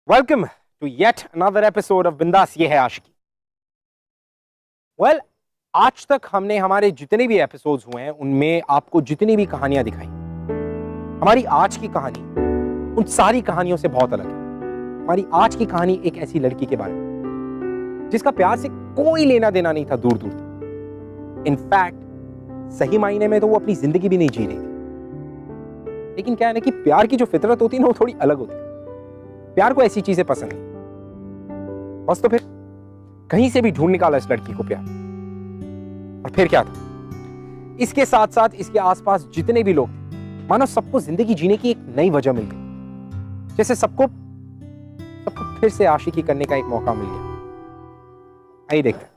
Welcome to yet another episode of Bindass ये है आशिकी। Well, आज तक हमने हमारे जितने भी एपिसोड्स हुए हैं उनमें आपको जितनी भी कहानियां दिखाई, हमारी आज की कहानी उन सारी कहानियों से बहुत अलग है। हमारी आज की कहानी एक ऐसी लड़की के बारे में जिसका प्यार से कोई लेना देना नहीं था, दूर दूर तक। इनफैक्ट सही मायने में तो वो अपनी जिंदगी भी नहीं जी रही थी। लेकिन क्या है ना कि प्यार की जो फितरत होती है ना, वो थोड़ी अलग होती है। प्यार को ऐसी चीजें पसंद नहीं, बस तो फिर कहीं से भी ढूंढ निकाला इस लड़की को प्यार। और फिर क्या था, इसके साथ साथ इसके आसपास जितने भी लोग थे, मानो सबको जिंदगी जीने की एक नई वजह मिल गई, जैसे सबको फिर से आशिकी करने का एक मौका मिल गया। आइए देखते हैं।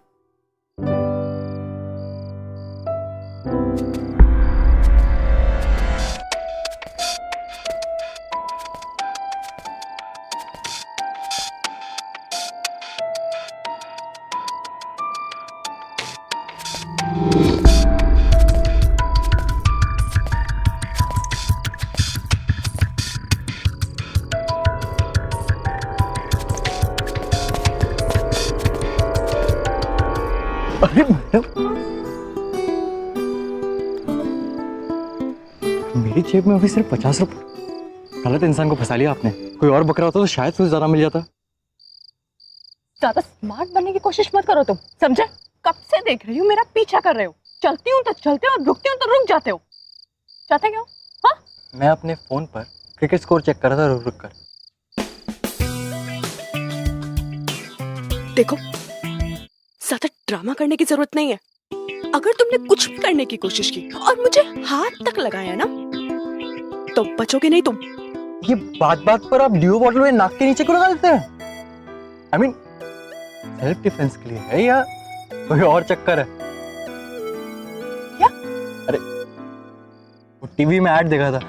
अरे मैडम, मेरी जेब में अभी सिर्फ 50 रुपए। गलत इंसान को फंसा लिया आपने। कोई और बकरा होता तो शायद कुछ ज्यादा मिल जाता। ज्यादा स्मार्ट बनने की कोशिश मत करो तुम, समझे? कब से देख रही हूँ, मेरा पीछा कर रहे हो। चलती हूँ तो चलते हो और रुकती हूँ तो रुक जाते हो। चाहते क्यों? हाँ, मैं अपने फोन पर क्रिकेट स्कोर चेक कर रहा था, रुक रुक कर। देखो, ज्यादा ड्रामा करने की जरूरत नहीं है। अगर तुमने कुछ भी करने की कोशिश की और मुझे हाथ तक लगाया ना, तो बचोगे नहीं तुम। ये बात बात पर आप ड्यू बॉटल में नाक के नीचे क्यों लगा देते हैं? I mean, सेल्फ डिफेंस के लिए है या कोई और चक्कर है? क्या? अरे, वो टीवी में ऐड देखा था,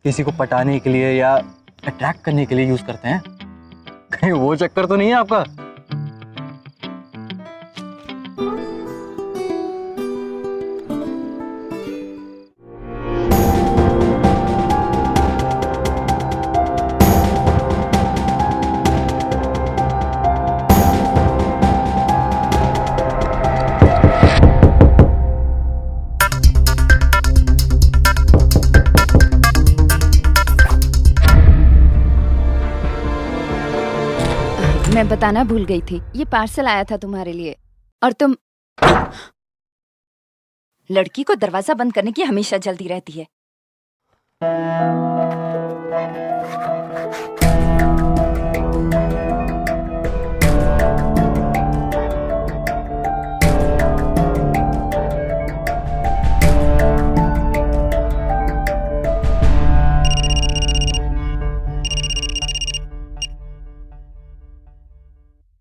किसी को पटाने के लिए या अट्रैक्ट करने के लिए यूज करते हैं। कहीं वो चक्कर तो नहीं है आपका? मैं बताना भूल गई थी, ये पार्सल आया था तुम्हारे लिए। और तुम लड़की को दरवाजा बंद करने की हमेशा जल्दी रहती है।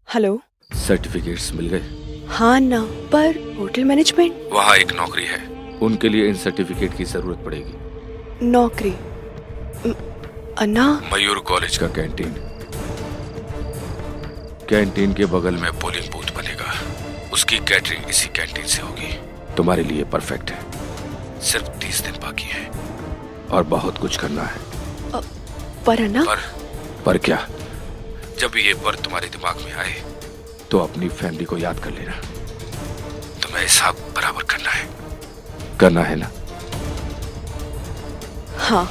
हेलो, सर्टिफिकेट्स मिल गए? हाँ ना, पर होटल मैनेजमेंट। वहाँ एक नौकरी है, उनके लिए इन सर्टिफिकेट की जरूरत पड़ेगी। नौकरी? अन्ना, मयूर कॉलेज का कैंटीन। कैंटीन के बगल में पोलिंग बूथ बनेगा, उसकी कैटरिंग इसी कैंटीन से होगी। तुम्हारे लिए परफेक्ट है। सिर्फ 30 दिन बाकी है और बहुत कुछ करना है। पर अन्ना, पर क्या? जब ये पर तुम्हारे दिमाग में आए तो अपनी फैमिली को याद कर लेना। तुम्हें हिसाब बराबर करना है ना? हाँ।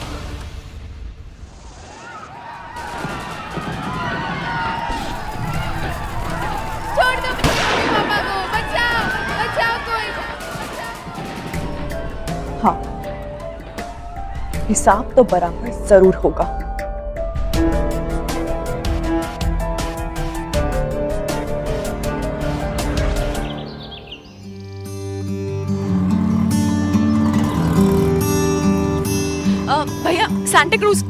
छोड़ दो पापा को, बचाओ बचाओ कोई। हाँ, हिसाब तो बराबर जरूर होगा। भैया, सांता क्रूज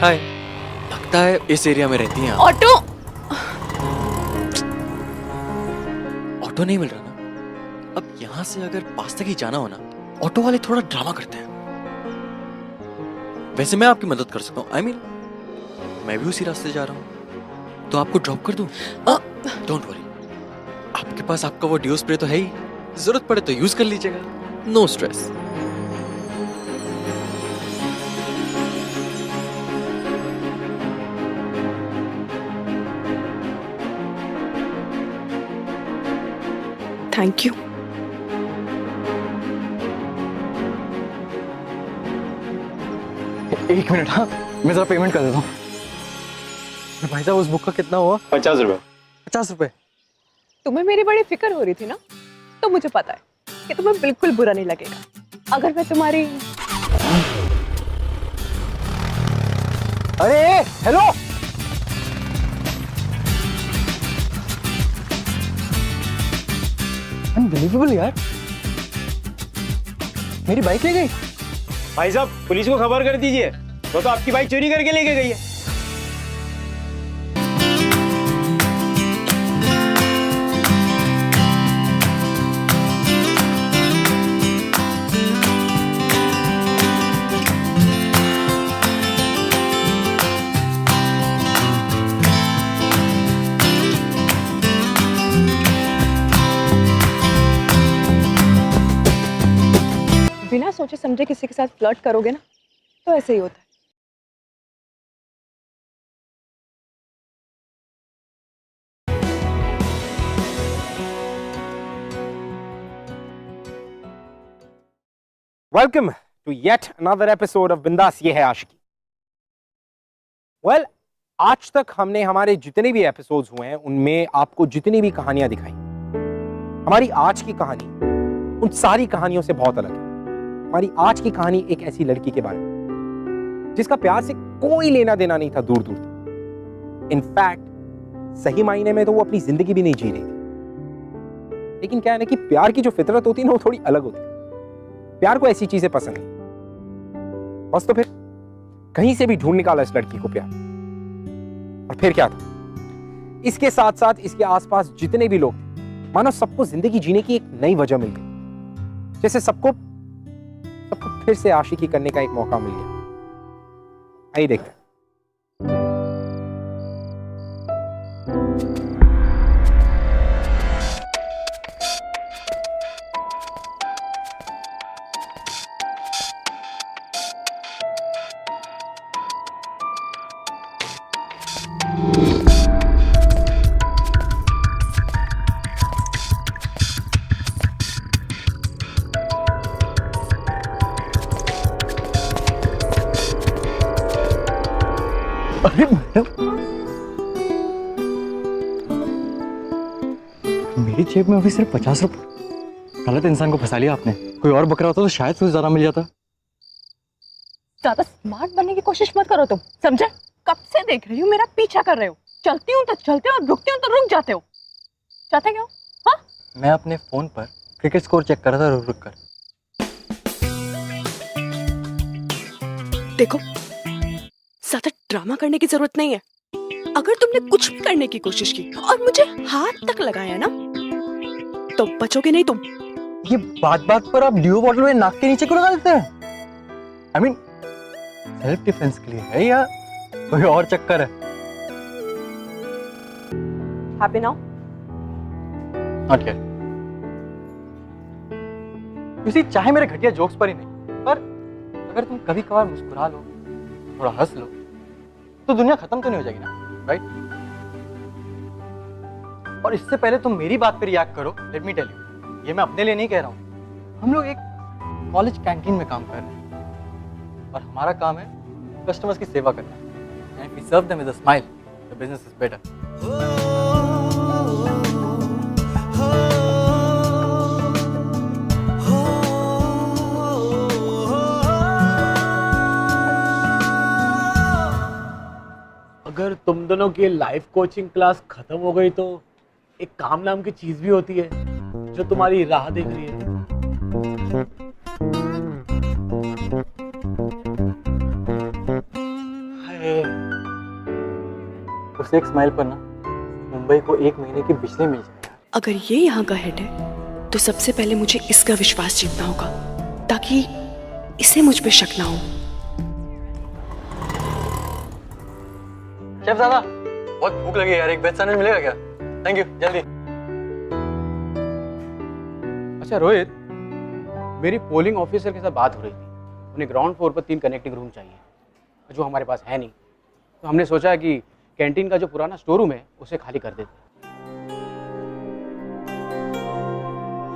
हाय, लगता है इस एरिया में रहती हैं आप। ऑटो ऑटो नहीं मिल रहा ना। अब यहाँ से अगर पास तक ही जाना हो ना, ऑटो वाले थोड़ा ड्रामा करते हैं। वैसे मैं आपकी मदद कर सकता हूँ। मैं भी उसी रास्ते जा रहा हूँ, तो आपको ड्रॉप कर दूँ? डोंट वरी, आपके पास आपका वो डियो स्प्रे तो है ही, जरूरत पड़े तो यूज कर लीजिएगा। No stress. Thank you. एक मिनट, हाँ मैं जरा पेमेंट कर देता हूँ। भाई साहब उस बुक का कितना हुआ? 50 रुपए। 50 रुपए? तुम्हें मेरी बड़ी फिक्र हो रही थी ना, तो मुझे पता है कि तुम्हें बिल्कुल बुरा नहीं लगेगा अगर मैं तुम्हारी। अरे हेलो, अनबिलीवेबल यार, मेरी बाइक ले गई। भाई साहब पुलिस को खबर कर दीजिए, वो तो आपकी बाइक चोरी करके लेके गई है। बिना सोचे समझे किसी के साथ फ्लर्ट करोगे ना, तो ऐसे ही होता है। Welcome to yet another episode of Bindass ये है आशिकी। वेल, आज तक हमने हमारे जितने भी एपिसोड्स हुए हैं उनमें आपको जितनी भी कहानियां दिखाई, हमारी आज की कहानी उन सारी कहानियों से बहुत अलग है। हमारी आज की कहानी एक ऐसी लड़की के बारे में जिसका प्यार से कोई लेना देना नहीं था, दूर दूर तक। इनफैक्ट सही मायने में तो वो अपनी जिंदगी भी नहीं जी रही थी। लेकिन क्या है ना कि प्यार की जो फितरत होती है ना, वो थोड़ी अलग होती है। प्यार को ऐसी चीजें पसंद नहीं। बस तो फिर कहीं से भी ढूंढ निकाला इस लड़की को प्यार। और फिर क्या था, इसके साथ साथ इसके आसपास जितने भी लोग थे, मानो सबको जिंदगी जीने की एक नई वजह मिल गई। जैसे सबको फिर से आशिकी करने का एक मौका मिल गया। आइए देखते हैं। अरे मैडम, मेरी जेब में अभी सिर्फ 50 रुपए। गलत इंसान को फंसा लिया आपने। कोई और बकरा होता तो शायद कुछ ज्यादा मिल जाता। ज्यादा स्मार्ट बनने की कोशिश मत करो तुम, समझे? कब से देख रही हूँ मेरा पीछा कर रहे हो। चलती हूँ तो चलते हो और रुकती हूँ तो रुक जाते हो। चाहते क्यों? हाँ, मैं अपने फोन पर क्रिकेट स्कोर चेक कर रहा था रुक कर। देखो, ज्यादा ड्रामा करने की जरूरत नहीं है। अगर तुमने कुछ भी करने की कोशिश की और मुझे हाथ तक लगाया ना, तो बचोगे नहीं तुम। ये बात बात पर आप डियो बॉटल में नाक के नीचे क्यों लगा देते हैं? I mean, सेल्फ डिफेंस के लिए है या कोई और चक्कर है? Happy now? Not yet. किसी चाहे मेरे घटिया जोक्स पर ही नहीं, पर अगर तुम कभी कभार मुस्कुरा लो, थोड़ा हंस लो, तो दुनिया खत्म तो नहीं हो जाएगी ना, राइट? और इससे पहले तुम मेरी बात पे रिएक्ट करो। लेट मी टेल यू, ये मैं अपने लिए नहीं कह रहा हूँ। हम लोग एक कॉलेज कैंटीन में काम कर रहे हैं और हमारा काम है कस्टमर्स की सेवा करना। And if we serve them with a smile, the business is better. अगर तुम दोनों की लाइफ कोचिंग क्लास खत्म हो गई तो एक काम नाम की चीज भी होती है जो तुम्हारी राह देख रही है। उस एक स्माइल पर ना मुंबई को 1 महीने की बिजली मिल जाएगा। अगर ये यहाँ का हेड है, तो सबसे पहले मुझे इसका विश्वास जीतना होगा, ताकि इसे मुझ पे शक ना हो। शेफ दादा, बहुत भूख लगी है यार, एक वेज सैंडविच मिलेगा क्या? थैंक यू, जल्दी। अच्छा रोहित, मेरी पोलिंग ऑफिसर के साथ बात हो रही थी। उन्हें ग्राउंड फ्लोर पर 3 कनेक्टिंग रूम चाहिए, जो हमारे पास है नहीं। तो हमने सोचा कि कैंटीन का जो पुराना स्टोर रूम है उसे खाली कर देते।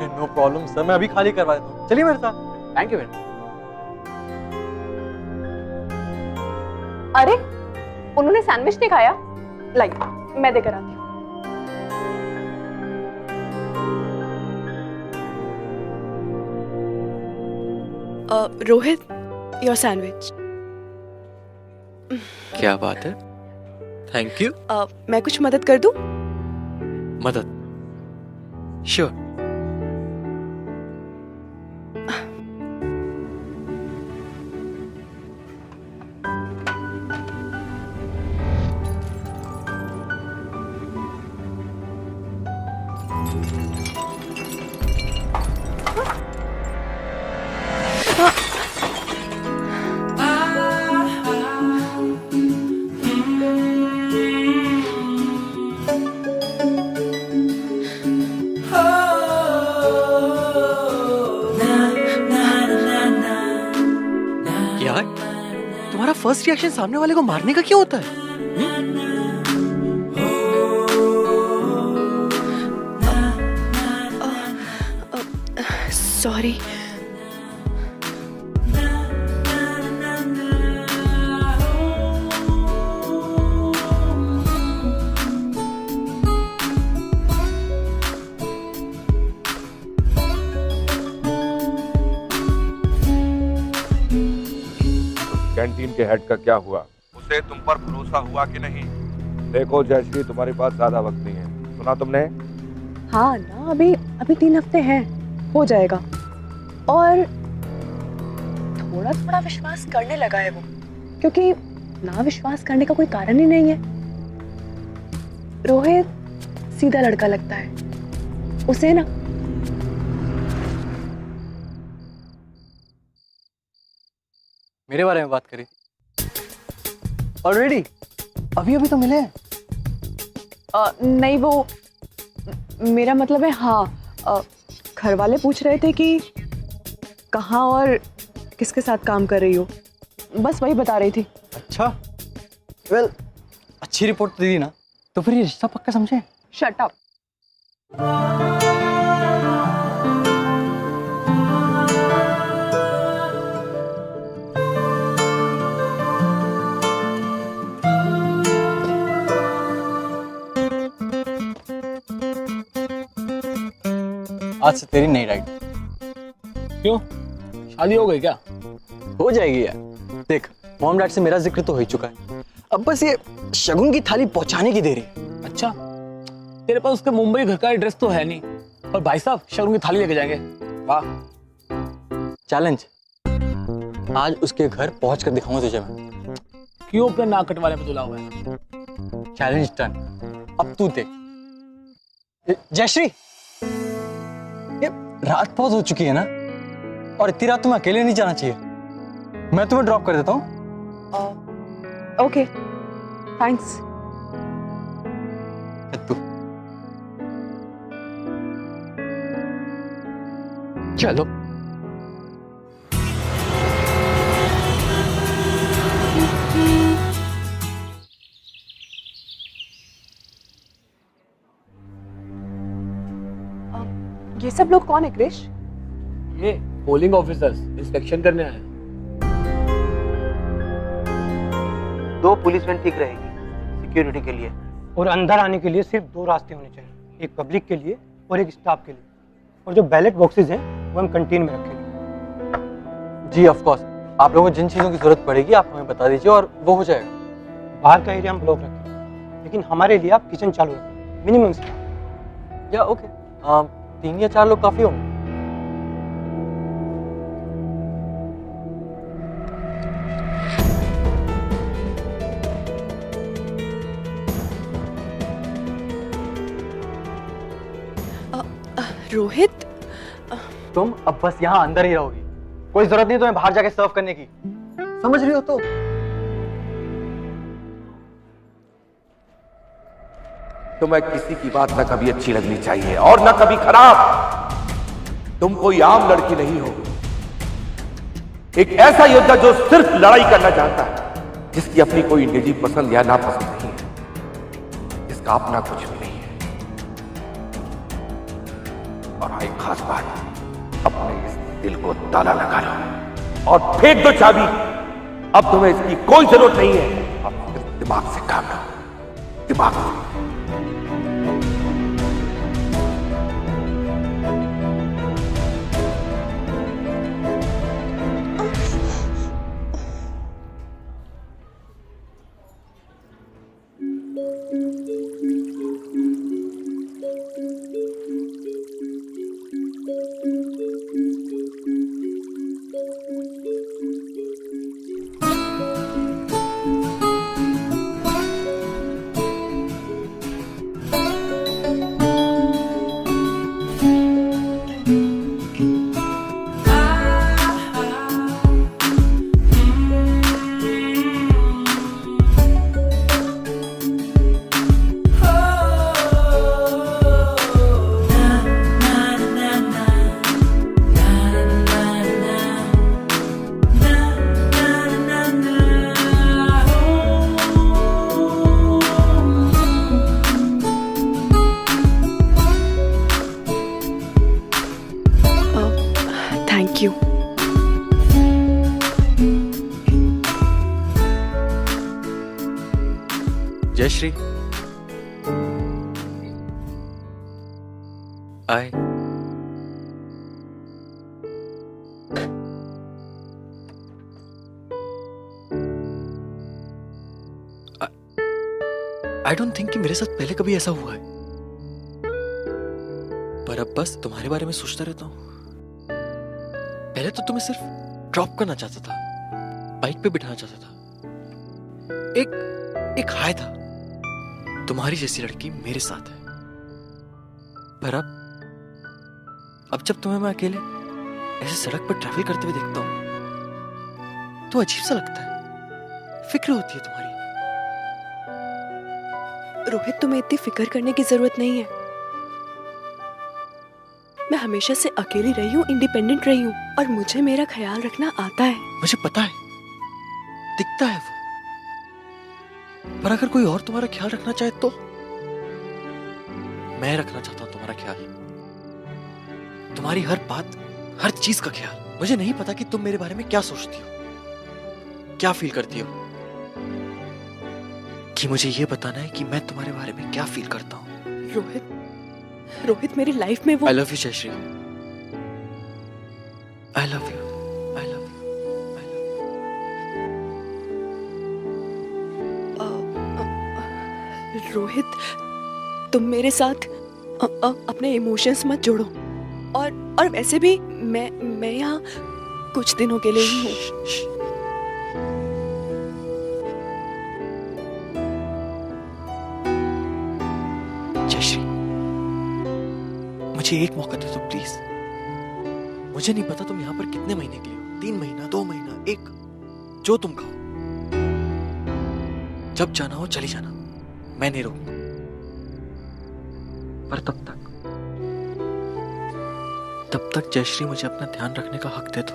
नो प्रॉब्लम सर, मैं अभी खाली करवा देता हूँ, चलिए मेरे साथ। Thank you very much. अरे उन्होंने सैंडविच नहीं खाया, लाइए मैं देकर आती हूँ। Rohit, your sandwich. क्या बात है, थैंक यू। मैं कुछ मदद कर दूं? मदद? श्योर। यार, तुम्हारा फर्स्ट रिएक्शन सामने वाले को मारने का क्यों होता है? सॉरी। कैंटीन के हेड का क्या हुआ? उसे तुम पर भरोसा हुआ कि नहीं? देखो जयश्री, तुम्हारे पास ज्यादा वक्त नहीं है, सुना तुमने? हाँ ना, अभी 3 हफ्ते हैं, हो जाएगा। और थोड़ा थोड़ा विश्वास करने लगा है वो, क्योंकि ना विश्वास करने का कोई कारण ही नहीं है। रोहित सीधा लड़का लगता है उसे ना। मेरे बारे में बात करी ऑलरेडी? अभी अभी तो मिले हैं। नहीं, वो मेरा मतलब है, हाँ, घर वाले पूछ रहे थे कि कहाँ और किसके साथ काम कर रही हो, बस वही बता रही थी। अच्छा, वेल, अच्छी रिपोर्ट तो दी ना, तो फिर ये रिश्ता पक्का समझे। Shut up. आज से तेरी नई राइड। क्यों, शादी हो गई क्या? हो जाएगी यार। देख, मॉम डैड से मेरा जिक्र तो हो ही चुका है, अब बस ये शगुन की थाली पहुंचाने की देरी है। अच्छा, तेरे पास उसके मुंबई घर का एड्रेस तो है नहीं, और भाई साहब शगुन की थाली लेके जाएंगे। वाह। चैलेंज, आज उसके घर पहुंच कर दिखाऊंगा तुझे मैं। क्यों अपना नाक कटवाने में तुला हुआ है? Challenge done. अब तू देख। जयश्री, ये रात बहुत हो चुकी है ना, और इतनी रात तुम्हें अकेले नहीं जाना चाहिए। मैं तुम्हें ड्रॉप कर देता हूँ। Okay, thanks. तू चलो। ये सब लोग कौन है क्रिश? ये पोलिंग ऑफिसर्स इंस्पेक्शन करने आए हैं। 2 पुलिस वैन ठीक रहेगी सिक्योरिटी के लिए, और अंदर आने के लिए सिर्फ 2 रास्ते होने चाहिए, एक पब्लिक के लिए और एक स्टाफ के लिए। और जो बैलेट बॉक्सेस हैं वो हम कैंटीन में रखेंगे। जी ऑफ कोर्स, आप लोगों को जिन चीज़ों की जरूरत पड़ेगी आप हमें बता दीजिए और वो हो जाएगा। बाहर का एरिया हम ब्लॉक रखेंगे, लेकिन हमारे लिए आप किचन चालू रखें, मिनिमम स्टाफ। या ओके, 3 या 4 लोग काफी होंगे। रोहित, तुम अब बस यहाँ अंदर ही रहोगी, कोई जरूरत नहीं तुम्हें बाहर जाके सर्व करने की, समझ रही हो? तो तुम्हें किसी की बात न कभी अच्छी लगनी चाहिए और न कभी खराब। तुम कोई आम लड़की नहीं हो, एक ऐसा योद्धा जो सिर्फ लड़ाई करना चाहता है, जिसकी अपनी कोई निजी पसंद या नापसंद नहीं है, जिसका अपना कुछ भी नहीं है। और हाँ, एक खास बात, अपने इस दिल को ताला लगा लो और फेंक दो चाबी। अब तुम्हें इसकी कोई जरूरत नहीं है। अब सिर्फ दिमाग से काम लो, दिमाग से। Thank you. जयश्री, आए। आई डोंट थिंक कि मेरे साथ पहले कभी ऐसा हुआ है, पर अब बस तुम्हारे बारे में सोचता रहता हूँ। पहले तो तुम्हें सिर्फ ड्रॉप करना चाहता था, बाइक पे बिठाना चाहता था, एक हाय था, तुम्हारी जैसी लड़की मेरे साथ है। पर अब जब तुम्हें मैं अकेले ऐसे सड़क पर ट्रैवल करते हुए देखता हूं तो अजीब सा लगता है, फिक्र होती है तुम्हारी। रोहित, तुम्हें इतनी फिक्र करने की जरूरत नहीं है। मैं हमेशा से अकेली रही हूँ, इंडिपेंडेंट रही हूँ, और मुझे मेरा ख्याल रखना आता है। मुझे पता है, दिखता है वो, पर अगर कोई और तुम्हारा ख्याल रखना चाहे तो? मैं रखना चाहता हूं तुम्हारा ख्याल, तुम्हारी हर बात, हर चीज का ख्याल। मुझे नहीं पता कि तुम मेरे बारे में क्या सोचती हो, क्या फील करती हो, कि मुझे ये बताना है कि मैं तुम्हारे बारे में क्या फील करता हूँ। रोहित मेरी लाइफ में वो। I love you Jayashree, I love you, I love you, I love you. Rohit, तुम मेरे साथ अपने इमोशंस मत जोड़ो, और वैसे भी मैं यहाँ कुछ दिनों के लिए ही हूँ। जयश्री, मुझे एक मौका दे दो प्लीज। मुझे नहीं पता तुम यहाँ पर कितने महीने के लिए हो, 3 महीना, 2 महीना, 1, जो तुम कहो। जब जाना हो चली जाना, मैं नहीं रोकूंगा, पर तब तक जयश्री मुझे अपना ध्यान रखने का हक दे दो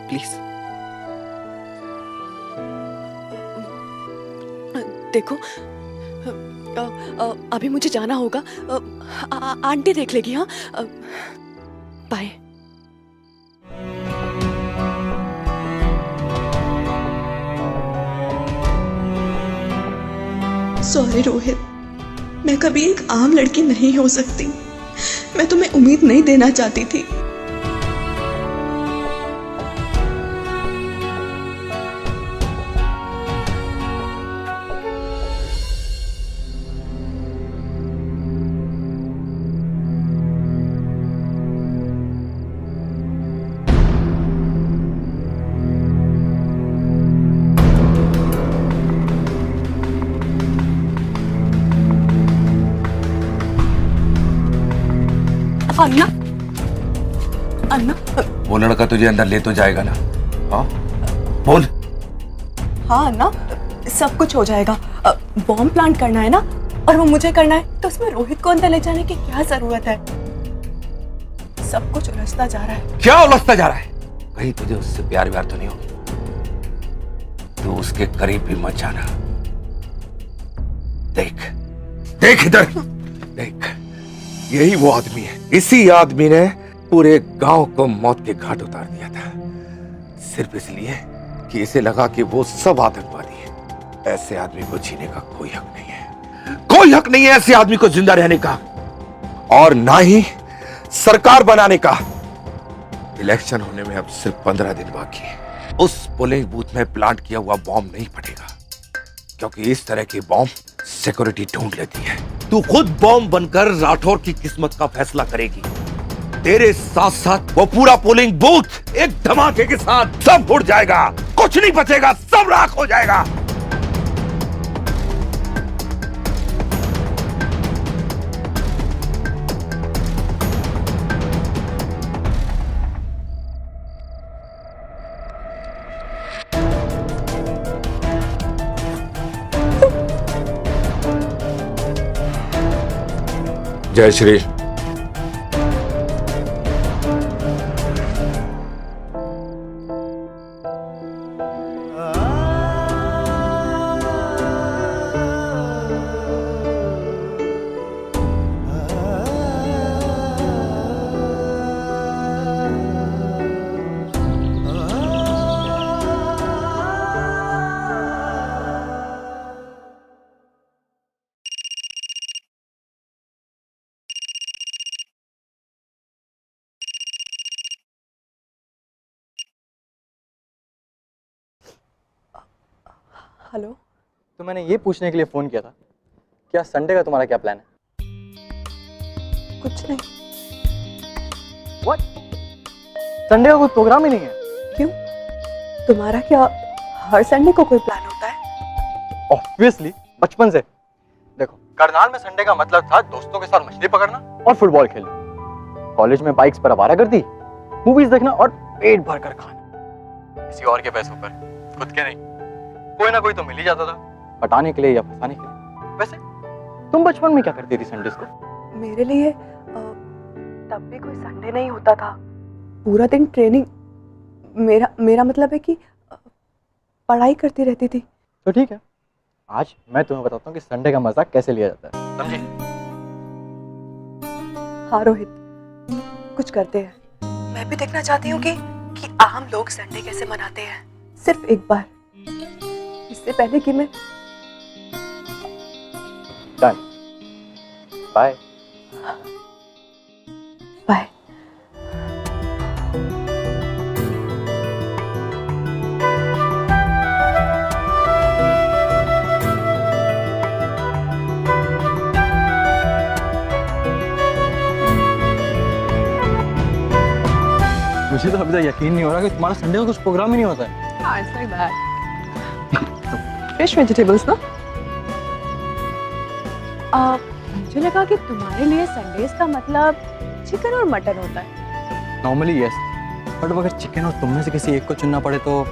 प्लीज। देखो, अभी मुझे जाना होगा, आंटी देख लेगी। हाँ, बाय। सॉरी रोहित, मैं कभी एक आम लड़की नहीं हो सकती। मैं तुम्हें उम्मीद नहीं देना चाहती थी। अन्ना, अन्ना, वो लड़का तुझे अंदर ले तो जाएगा ना? हाँ बोल। हाँ अन्ना, सब कुछ हो जाएगा। बॉम्ब प्लांट करना है ना, और वो मुझे करना है, तो उसमें रोहित को अंदर ले जाने की क्या जरूरत है? सब कुछ उलझता जा रहा है। क्या उलझता जा रहा है? कहीं तुझे उससे प्यार व्यार तो नहीं हो? तू उसके करीब भी मत जाना। देख देख इधर देख, यही वो आदमी है। इसी आदमी ने पूरे गांव को मौत के घाट उतार दिया था, सिर्फ इसलिए कि इसे लगा कि वो सब आतंकवादी है। ऐसे आदमी को जीने का कोई हक नहीं है, कोई हक नहीं है ऐसे आदमी को जिंदा रहने का, और ना ही सरकार बनाने का। इलेक्शन होने में अब सिर्फ 15 दिन बाकी है। उस पोलिंग बूथ में प्लांट किया हुआ बॉम्ब नहीं फटेगा, क्योंकि इस तरह की बॉम्ब सिक्योरिटी ढूंढ लेती है। तू खुद बॉम्ब बनकर राठौर की किस्मत का फैसला करेगी। तेरे साथ साथ वो पूरा पोलिंग बूथ एक धमाके के साथ सब उड़ जाएगा, कुछ नहीं बचेगा, सब राख हो जाएगा। जय श्री। हेलो। तो मैंने ये पूछने के लिए फोन किया था, क्या संडे का तुम्हारा क्या प्लान है? कुछ नहीं। व्हाट? संडे का कोई प्रोग्राम ही नहीं है? क्यों? तुम्हारा क्या हर संडे को कोई प्लान होता है? ऑब्वियसली, बचपन से। देखो, करनाल में संडे का मतलब था दोस्तों के साथ मछली पकड़ना और फुटबॉल खेलना। कॉलेज में बाइक्स पर आवारागर्दी, मूवीज देखना और पेट भर कर खाना। किसी और के पैसों पर, खुद के नहीं। कोई ना कोई तो मिल ही जाता था, पटाने के लिए या फंसाने के लिए। वैसे तुम बचपन में क्या करती थी संडेज को? मेरे लिए तब भी कोई संडे नहीं होता था, पूरा दिन ट्रेनिंग। मेरा मतलब है कि पढ़ाई करती रहती थी। तो ठीक है, आज मैं तुम्हें बताता हूँ कि संडे का मजा कैसे लिया जाता है, समझे? हाँ रोहित, कुछ करते हैं। मैं भी देखना चाहती हूँ कि आम लोग संडे कैसे मनाते हैं, सिर्फ एक बार, इससे पहले कि मैं। डन। Bye bye. मुझे तो अभी तक यकीन नहीं हो रहा कि तुम्हारा संडे को कुछ प्रोग्राम ही नहीं होता है। It's like that. Fresh vegetables, ना? मुझे लगा कि तुम्हारे लिए संडेज का मतलब चिकन और मटन होता है। नॉर्मली यस, बट अगर चिकन और तुम में से किसी एक को चुनना पड़े तो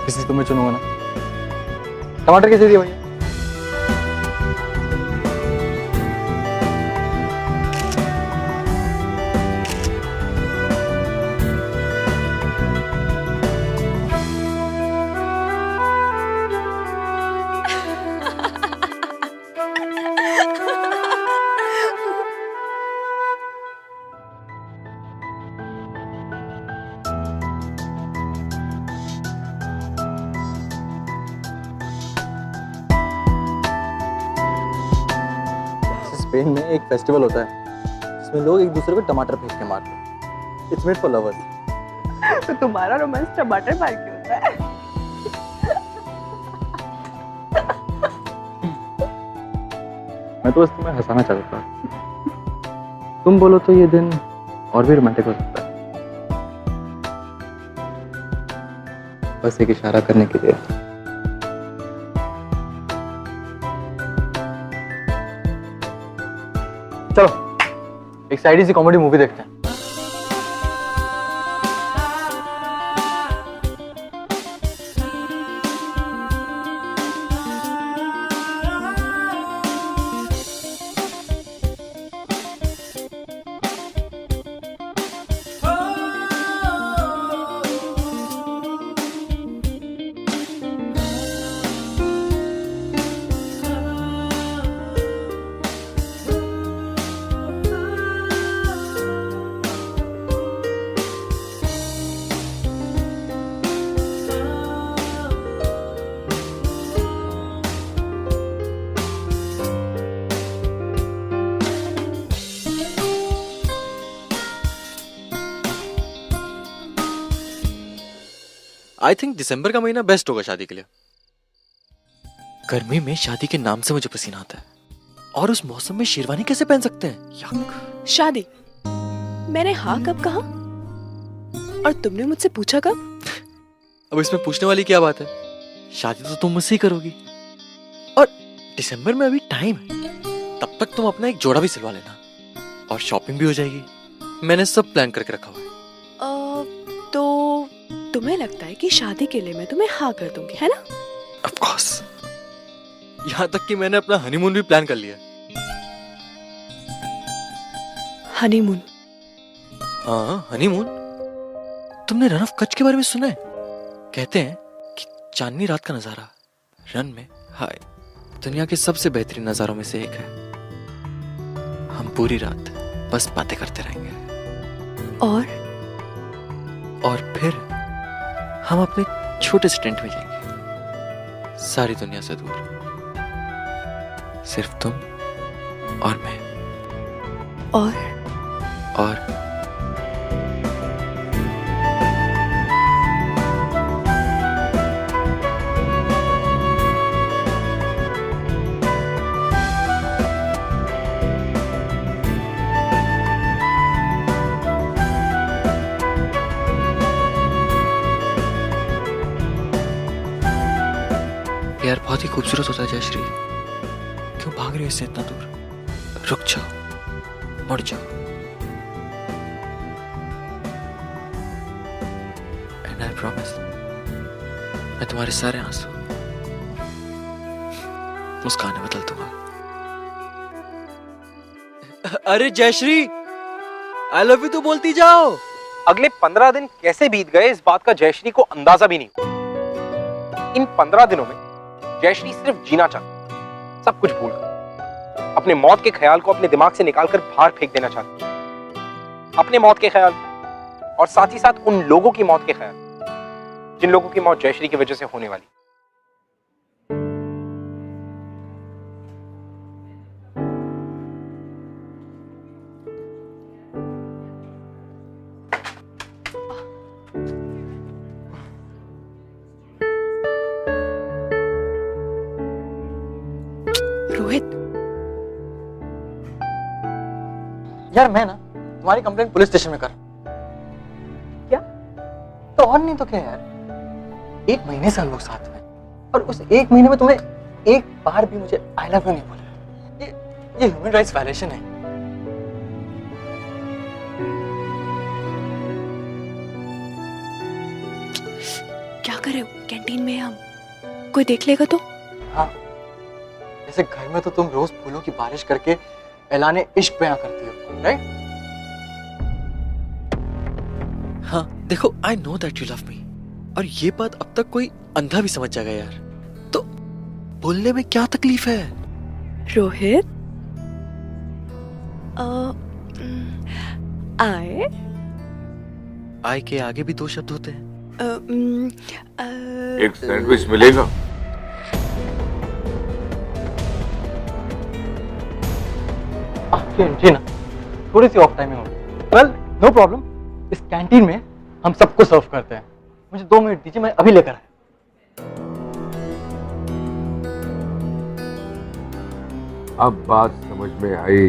किसी तुम्हें चुनूंगा ना। टमाटर कैसे दिए भैया? स्पेन में एक फेस्टिवल होता है जिसमें लोग एक दूसरे को टमाटर फेंक के मारते हैं। It's made for lovers. तो तुम्हारा रोमांस टमाटर मार के होता है। मैं तो बस तुम्हें हंसाना चाहता था। तुम बोलो तो ये दिन और भी रोमांटिक हो सकता है। बस एक इशारा करने के लिए। चलो एक साइड सी कॉमेडी मूवी देखते हैं। आई थिंक दिसंबर का महीना बेस्ट होगा शादी के लिए। गर्मी में शादी के नाम से मुझे पसीना आता है, और उस मौसम में शेरवानी कैसे पहन सकते हैं? यक। शादी मैंने हाँ कब कहा और तुमने मुझसे पूछा कब? अब इसमें पूछने वाली क्या बात है? शादी तो तुम मुझसे ही करोगी, और दिसंबर में अभी टाइम है। तब तक तुम अपना एक जोड़ा भी सिलवा लेना, और शॉपिंग भी हो जाएगी। मैंने सब प्लान करके रखा हुआ है। तो तुम्हें लगता है कि शादी के लिए मैं तुम्हें हाँ कर दूंगी, है ना? Of course. यहाँ तक कि मैंने अपना हनीमून भी प्लान कर लिया। हनीमून? हाँ, हनीमून। तुमने रन ऑफ कच्छ के बारे में सुना है? कहते हैं कि चांदनी रात का नजारा रन में हाय दुनिया के सबसे बेहतरीन नजारों में से एक है। हम पूरी रात बस बातें करते रहेंगे, और फिर हम अपने छोटे से टेंट में जाएंगे, सारी दुनिया से दूर, सिर्फ तुम और मैं। और प्यार बहुत ही खूबसूरत होता है जयश्री। क्यों भाग रही हो इससे इतना दूर? रुक जाओ, मुड़ जाओ। एंड आई प्रॉमिस, मैं तुम्हारे सारे आंसू मुस्कान में बदल दूंगा। अरे जयश्री, आई लव यू तो बोलती जाओ। अगले 15 दिन कैसे बीत गए इस बात का जयश्री को अंदाजा भी नहीं हुआ। इन 15 दिनों में जयश्री सिर्फ जीना चाहती, सब कुछ भूलकर अपने मौत के ख्याल को अपने दिमाग से निकालकर बाहर फेंक देना चाहती। अपने मौत के ख्याल और साथ ही साथ उन लोगों की मौत के ख्याल जिन लोगों की मौत जयश्री की वजह से होने वाली। रोहित, यार मैं ना तुम्हारी कंप्लेंट पुलिस स्टेशन में कर। क्या? तो और नहीं तो क्या यार, 1 महीने से हम लोग साथ में, और उस 1 महीने में तुमने एक बार भी मुझे आई लव यू नहीं बोला। ये ह्यूमन राइट्स वायलेशन है। क्या करें कैंटीन में हम, कोई देख लेगा तो? हाँ, जैसे घर में तो तुम रोज फूलों की बारिश करके ऐलाने इश्क बयां करती हो, राइट? हाँ देखो, I know that you love me, और ये बात अब तक कोई अंधा भी समझ जाएगा यार। तो बोलने में क्या तकलीफ है? रोहित, आए आई के आगे भी 2 शब्द होते हैं। एक सैंडविच मिलेगा? जी ना, थोड़ी सी ऑफ टाइमिंग होगी। Well, no problem. इस कैंटीन में हम सबको सर्व करते हैं। मुझे 2 मिनट दीजिए, मैं अभी लेकर आया। अब बात समझ में आई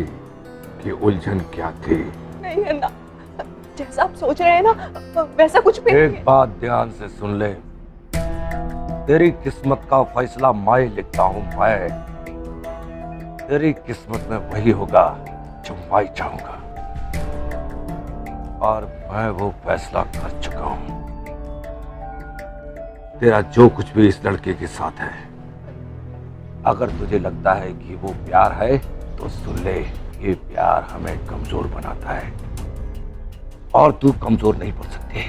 कि उलझन क्या थी। नहीं है ना, जैसा आप सोच रहे हैं ना वैसा कुछ भी नहीं एक है। बात ध्यान से सुन ले, तेरी किस्मत का फैसला मैं लिखता हूं। मैं, तेरी किस्मत में वही होगा जो मैं चाहूंगा, और मैं वो फैसला कर चुका हूं। तेरा जो कुछ भी इस लड़के के साथ है, अगर तुझे लगता है कि वो प्यार है तो सुन ले, ये प्यार हमें कमजोर बनाता है, और तू कमजोर नहीं पड़ सकती,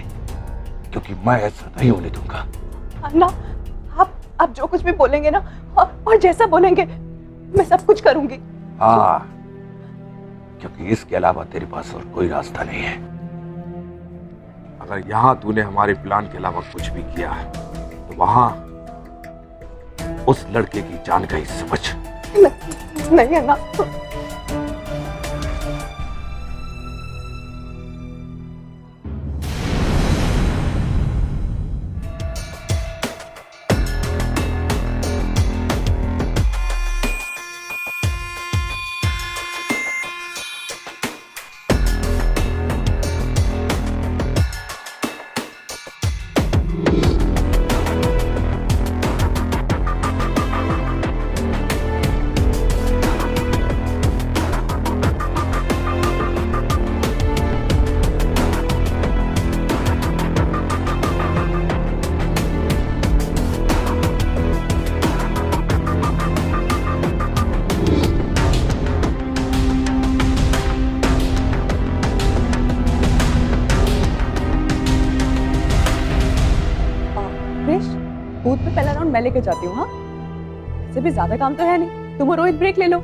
क्योंकि मैं ऐसा नहीं होने दूंगा। अन्ना, आप जो कुछ भी बोलेंगे ना, और जैसा बोलेंगे मैं सब कुछ करूंगी। हाँ, क्योंकि इसके अलावा तेरे पास और कोई रास्ता नहीं है। अगर यहाँ तूने हमारे प्लान के अलावा कुछ भी किया है, तो वहां उस लड़के की जान गई समझ। नहीं अन्ना, मैं लेके जाती हूँ। हाँ, ऐसे भी ज्यादा काम तो है नहीं। तुम और रोहित ब्रेक ले लो।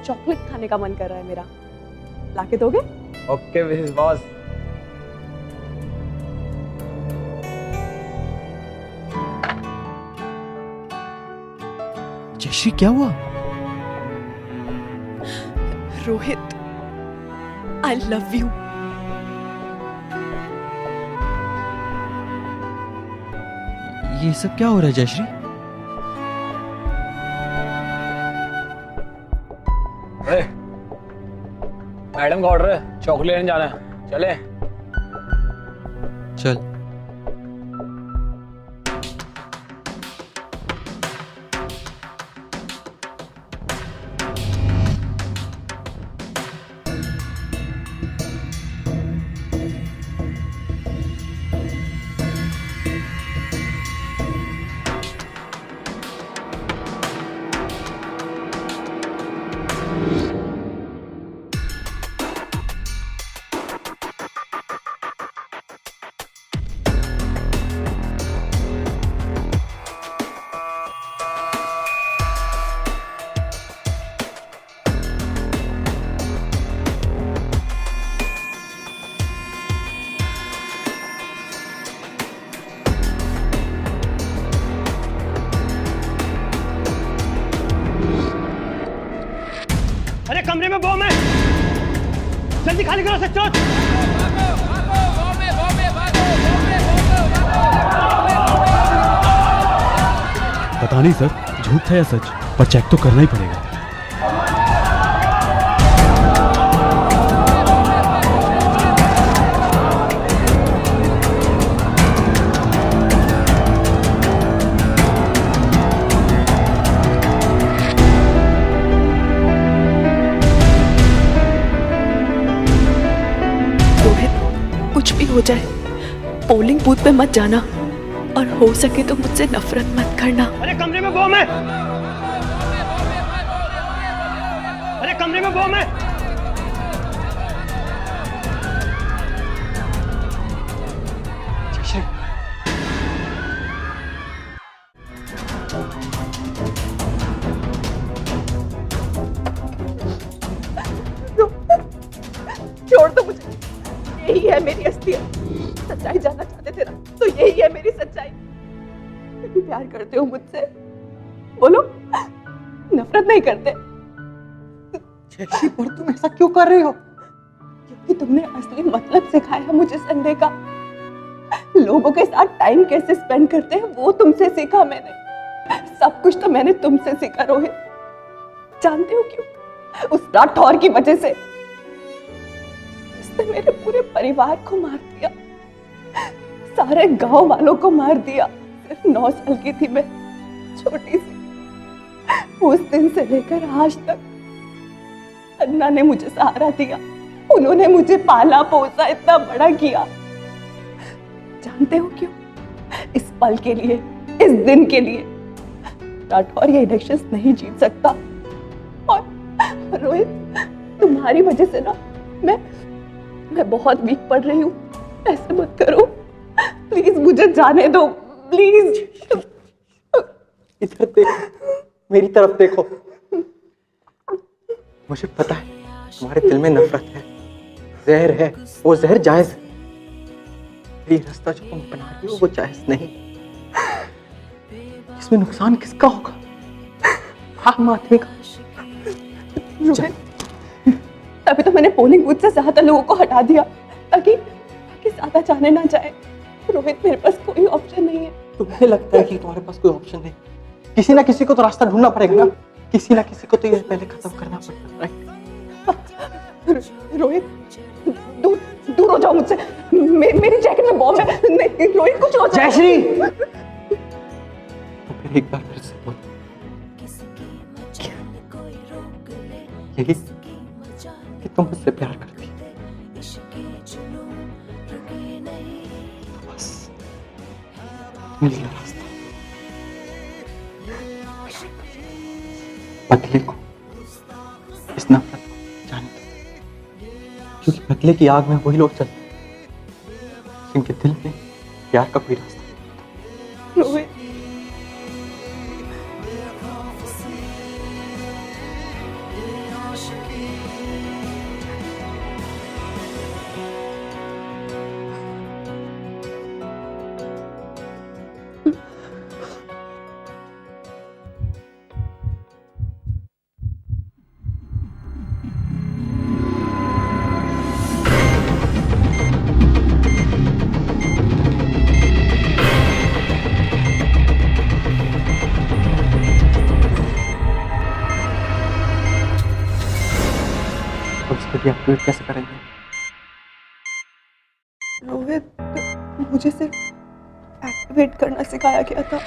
चॉकलेट खाने का मन कर रहा है मेरा, लाके दोगे? Okay Mrs boss. जयश्री क्या हुआ? रोहित, आई लव यू। ये सब क्या हो रहा है जयश्री? मैडम का ऑर्डर है, चॉकलेट लेने जाना है, चले। चल। अरे कमरे में बॉम्ब है, जल्दी खाली करो सच्चोट। पता नहीं सर, झूठ था या सच, पर चेक तो करना ही पड़ेगा। कुछ भी हो जाए, पोलिंग बूथ पे मत जाना, और हो सके तो मुझसे नफरत मत करना। अरे कमरे में बॉम्ब है, अरे कमरे में बॉम्ब है। छोड़ दो मुझे, यही है मेरी असलियत। सच्चाई जानना चाहते थे ना, तो यही है मेरी सच्चाई। तुम प्यार करते हो मुझसे? बोलो, नफरत नहीं करते? जयश्री, पर तुम ऐसा क्यों कर रही हो? क्योंकि तुमने असली मतलब सिखाया मुझे संडे का। लोगों के साथ टाइम कैसे स्पेंड करते हैं वो तुमसे सीखा मैंने। सब कुछ तो मैंने तुमसे सीखा रोहित। जानते हो क्यों? उस राठौर की वजह से। उसने मेरे पूरे परिवार को मार दिया, सारे गांव वालों को मार दिया। सिर्फ 9 साल की थी मैं, छोटी सी। उस दिन से लेकर आज तक अन्ना ने मुझे सहारा दिया। उन्होंने मुझे पाला पोसा, इतना बड़ा किया। जानते हो क्यों? इस पल के लिए, इस दिन के लिए। राठौर ये इलेक्शंस नहीं जीत सकता। और रोहित, तुम्हारी वजह से ना मैं बहुत वीक पड़ रही हूँ। ऐसे मत करो प्लीज, मुझे जाने दो प्लीज। इधर देखो, मेरी तरफ देखो। मुझे पता है तुम्हारे दिल में नफरत है, जहर है। वो जहर जायज है। ये रास्ता जो तुम बना रही हो वो जायज नहीं। इसमें नुकसान किसका होगा? आम आदमी का। तभी तो मैंने पोलिंग बूथ से ज्यादा लोगों को हटा दिया, ताकि ज्यादा जाने ना जाए। रोहित, मेरे पास कोई ऑप्शन नहीं है। तुम्हें लगता है कि तुम्हारे पास कोई ऑप्शन नहीं? किसी ना किसी को तो रास्ता ढूंढना पड़ेगा ना। किसी ना किसी को तो ये पहले खत्म करना पड़ेगा, राइट? रोहित, दूर हो जाओ मुझसे। मेरी जैकेट में बॉम्ब है। नहीं रोहित, कुछ हो जाए। जयश्री, तो फिर एक बार फिर से बोल। यही कि तुम मुझसे प्यार करती, तो बस मिल गया रास्ता। बदले को, इस नफरत को जाने दो, क्योंकि बदले की आग में वही लोग चलते हैं जिनके दिल में प्यार का कोई रास्ता नहीं होता। ये एक्टिवेट कैसे करेंगे? रोहित, मुझे सिर्फ एक्टिवेट करना सिखाया गया था।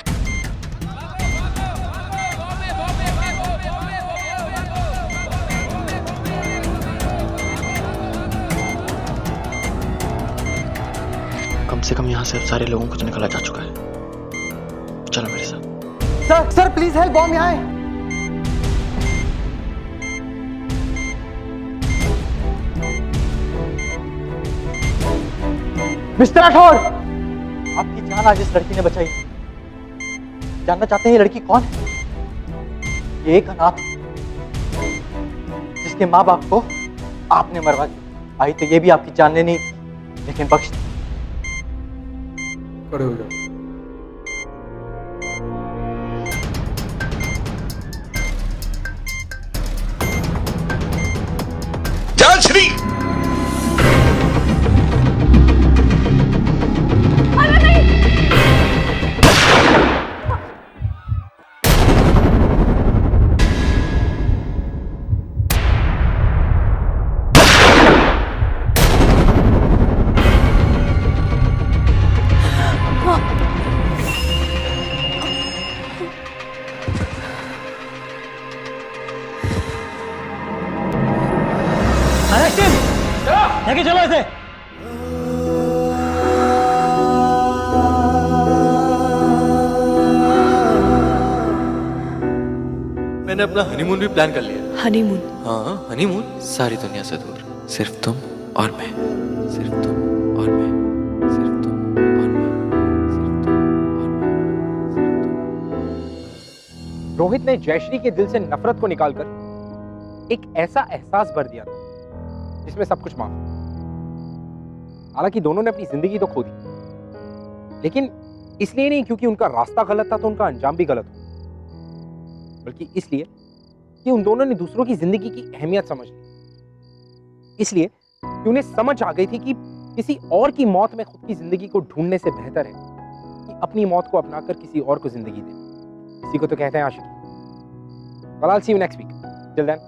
कम से कम यहाँ से अब सारे लोगों को तो निकाला जा चुका है। चलो मेरे साथ। Sir sir please help, bomb यहाँ है। मिस्टर राठौर, आपकी जान आज इस लड़की ने बचाई। जानना चाहते हैं ये लड़की कौन है? ये एक अनाथ जिसके माँ बाप को आपने मरवा दिया। आई तो ये भी आपकी जानने नहीं थी, लेकिन बख्श दी। खड़े हो जाओ। जानश्री, लेके चलो इसे। मैंने अपना हनीमून भी प्लान कर लिया। हनीमून? हाँ, हनीमून सारी दुनिया से दूर, सिर्फ तुम और मैं, सिर्फ तुम और मैं, सिर्फ तुम और मैं, सिर्फ तुम और मैं, सिर्फ तुम। रोहित ने जयश्री के दिल से नफरत को निकालकर एक ऐसा एहसास भर दिया था जिसमें सब कुछ माफ। हालांकि दोनों ने अपनी जिंदगी तो खो दी, लेकिन इसलिए नहीं क्योंकि उनका रास्ता गलत था तो उनका अंजाम भी गलत हो, बल्कि इसलिए कि उन दोनों ने दूसरों की जिंदगी की अहमियत समझ ली। इसलिए कि उन्हें समझ आ गई थी कि किसी और की मौत में खुद की जिंदगी को ढूंढने से बेहतर है कि अपनी मौत को अपनाकर किसी और को जिंदगी देना। इसी को तो कहते हैं आशिकी। Well, I'll see you next week. Till then,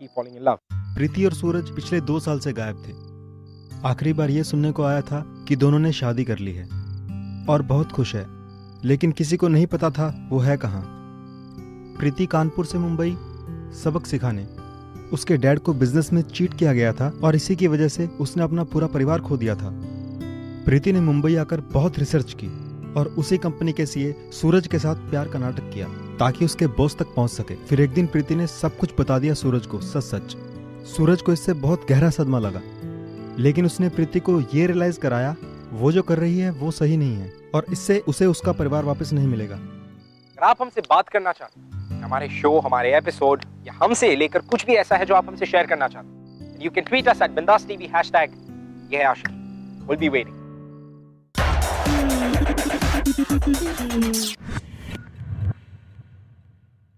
keep falling in love. प्रीति और सूरज पिछले 2 साल से गायब थे। आखिरी बार ये सुनने को आया था कि दोनों ने शादी कर ली है और बहुत खुश है, लेकिन किसी को नहीं पता था वो है कहाँ। प्रीति कानपुर से मुंबई सबक सिखाने। उसके डैड को बिजनेस में चीट किया गया था और इसी की वजह से उसने अपना पूरा परिवार खो दिया था। प्रीति ने मुंबई आकर बहुत रिसर्च की और उसी कंपनी के सीए सूरज के साथ प्यार का नाटक किया ताकि उसके बॉस तक पहुंच सके। फिर एक दिन प्रीति ने सब कुछ बता दिया सूरज को, सच सच। सूरज को इससे बहुत गहरा सदमा लगा, लेकिन उसने प्रीति को ये रियलाइज कराया वो जो कर रही है वो सही नहीं है और इससे उसे उसका परिवार वापस नहीं मिलेगा। अगर आप हमसे बात करना चाहते हैं, हमारे शो, हमारे एपिसोड या हमसे लेकर कुछ भी ऐसा है जो आप हमसे शेयर करना चाहते हैं, you can tweet us at Bindas TV hashtag ये है आशिकी। We'll be waiting.